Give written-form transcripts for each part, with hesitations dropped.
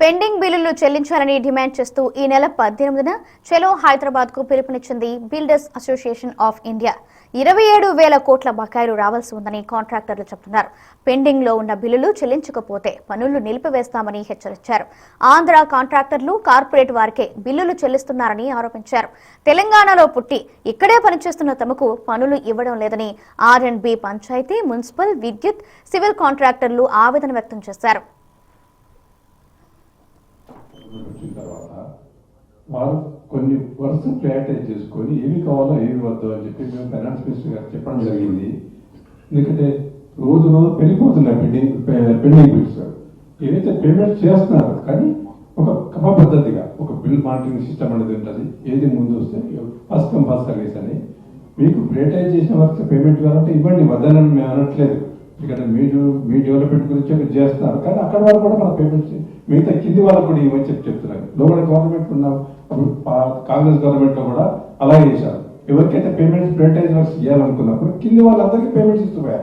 Pending బిల్లులు చెల్లించాలని demand చేస్తూ ఈ నెల 18న చలో హైదరాబాద్ కు పిలుపునిచ్చింది బిల్డర్స్ అసోసియేషన్ ఆఫ్ ఇండియా. 27,000 కోట్ల బకాయిలు రావాల్సి ఉందని కాంట్రాక్టర్లు చెబుతున్నారు. పెండింగ్ లో ఉన్న బిల్లులు చెల్లించకపోతే పనులు నిలిపివేస్తామని హెచ్చరించారు. ఆంధ్ర కాంట్రాక్టర్లు కార్పొరేట్ వారికే బిల్లులు చెల్లిస్తున్నారని ఆరోపించారు. తెలంగాణలో పుట్టి ఇక్కడే పనిచేస్తున్న తమకు పనులు ఇవ్వడం లేదని ఆర్&బి, పంచాయతీ, మున్సిపల్, విద్యుత్, సివిల్ కాంట్రాక్టర్లు ఆవేదన వ్యక్తం చేశారు. వారు కొన్ని వర్క్స్ ప్రయారిటైజ్ చేసుకొని ఏమి కావాలో ఏమి వద్దు అని చెప్పి మేము ఫైనాన్స్ మినిస్టర్ గారు చెప్పడం జరిగింది. ఎందుకంటే రోజు పెరిగిపోతున్నాయి పెండింగ్ బిల్స్. ఏవైతే పేమెంట్ చేస్తున్నారు కానీ ఒక క్రమపద్ధతిగా ఒక బిల్ మానిటరింగ్ సిస్టమ్ అనేది ఉంటుంది. ఏది ముందు వస్తే ఫస్ట్ కమ్ ఫస్ట్ సర్వీస్ అని మీకు ప్రైవేటైజ్ చేసిన వర్క్స్ పేమెంట్ కావాలంటే ఇవ్వండి, వద్దని మేము అనట్లేదు. ఎందుకంటే మీ డెవలప్మెంట్ గురించి ఒకటి చేస్తున్నారు కానీ అక్కడ వాళ్ళు కూడా మన పేమెంట్స్ మిగతా కింది వాళ్ళకు కూడా ఇవ్వని చెప్తున్నారు. లోపల గవర్నమెంట్ ఉన్న కాంగ్రెస్ గవర్నమెంట్ లో కూడా అలాగే చేశారు. ఎవరికైతే పేమెంట్స్ ప్రైవేటైజ్ వర్క్స్ చేయాలనుకున్నప్పుడు కింది వాళ్ళందరికీ పేమెంట్స్ ఇస్తున్నారు.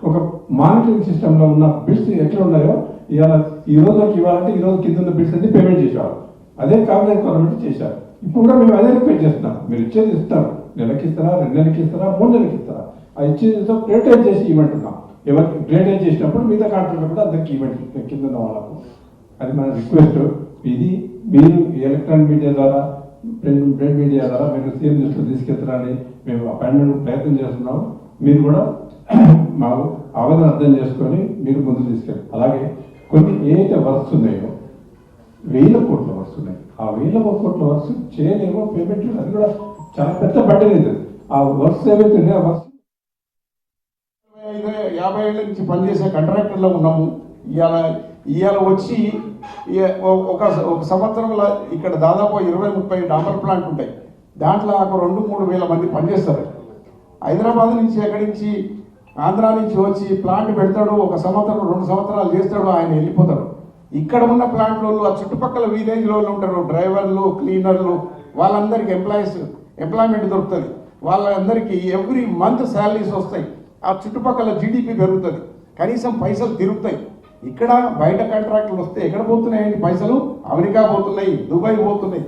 ఒక మానిటరింగ్ సిస్టమ్ లో ఉన్న బిల్స్ ఎట్లా ఉన్నాయో ఇవాళ ఈ రోజుకి ఇవ్వాలంటే ఈ రోజు కింద ఉన్న బిల్స్ అన్ని పేమెంట్ చేసేవారు. అదే కాంగ్రెస్ గవర్నమెంట్ చేశారు. ఇప్పుడు కూడా మేము అదే రిక్వెస్ట్ చేస్తున్నాం. మీరు ఇచ్చేది ఇస్తారు, నెలకి ఇస్తారా, 2 నెలలకి ఇస్తారా, 3 నెలలకి ఇస్తారా, ఆ ఇచ్చేది ప్రైవేటైజ్ చేసి ఇవ్వంటున్నాం. ఎవరికి ప్రైవేటైజ్ చేసినప్పుడు మిగతా కాంట్రాక్టర్ కూడా అందరికి ఇవ్వండి కింద ఉన్న వాళ్ళకు. అది మన రిక్వెస్ట్. ఇది మీరు ఎలక్ట్రానిక్ మీడియా ద్వారా ప్రింట్ మీడియా ద్వారా మీరు సీఎం దృష్టిలో తీసుకెళ్తారని మేము అపాయింట్మెంట్ ప్రయత్నం చేస్తున్నాం. మీరు కూడా మా ఆవేదన అర్థం చేసుకొని మీరు ముందు తీసుకెళ్ళి అలాగే కొన్ని ఏదైతే వర్క్స్ ఉన్నాయో 1,000 కోట్ల వర్క్స్ ఉన్నాయి. ఆ 1,000 కోట్ల వర్క్స్ చేయలేమో పేమెంట్ అది కూడా చాలా పెద్ద బడ్జెట్. ఆ వర్క్స్ ఏవైతే ఉన్నాయో ఆ వర్క్స్ 50 ఏళ్ళ నుంచి పనిచేసే కాంట్రాక్టర్లో ఉన్నాము. ఇవాళ వచ్చి ఒక సంవత్సరంలో ఇక్కడ దాదాపు 20-30 డాంబర్ ప్లాంట్ ఉంటాయి. దాంట్లో ఒక 2-3 వేల మంది పనిచేస్తారు. హైదరాబాద్ నుంచి ఎక్కడి నుంచి ఆంధ్ర నుంచి వచ్చి ప్లాంట్ పెడతాడు, 1 సంవత్సరం 2 సంవత్సరాలు చేస్తాడు, ఆయన వెళ్ళిపోతాడు. ఇక్కడ ఉన్న ప్లాంట్లో ఆ చుట్టుపక్కల విలేజ్లో ఉంటారు డ్రైవర్లు, క్లీనర్లు, వాళ్ళందరికీ ఎంప్లాయ్మెంట్ దొరుకుతుంది. వాళ్ళందరికీ ఎవ్రీ మంత్ శాలరీస్ వస్తాయి. ఆ చుట్టుపక్కల జీడిపి పెరుగుతుంది, కనీసం పైసలు తిరుగుతాయి. ఇక్కడ బయట కాంట్రాక్టులు వస్తే ఎక్కడ పోతున్నాయండి పైసలు? అమెరికా పోతున్నాయి, దుబాయ్ పోతున్నాయి.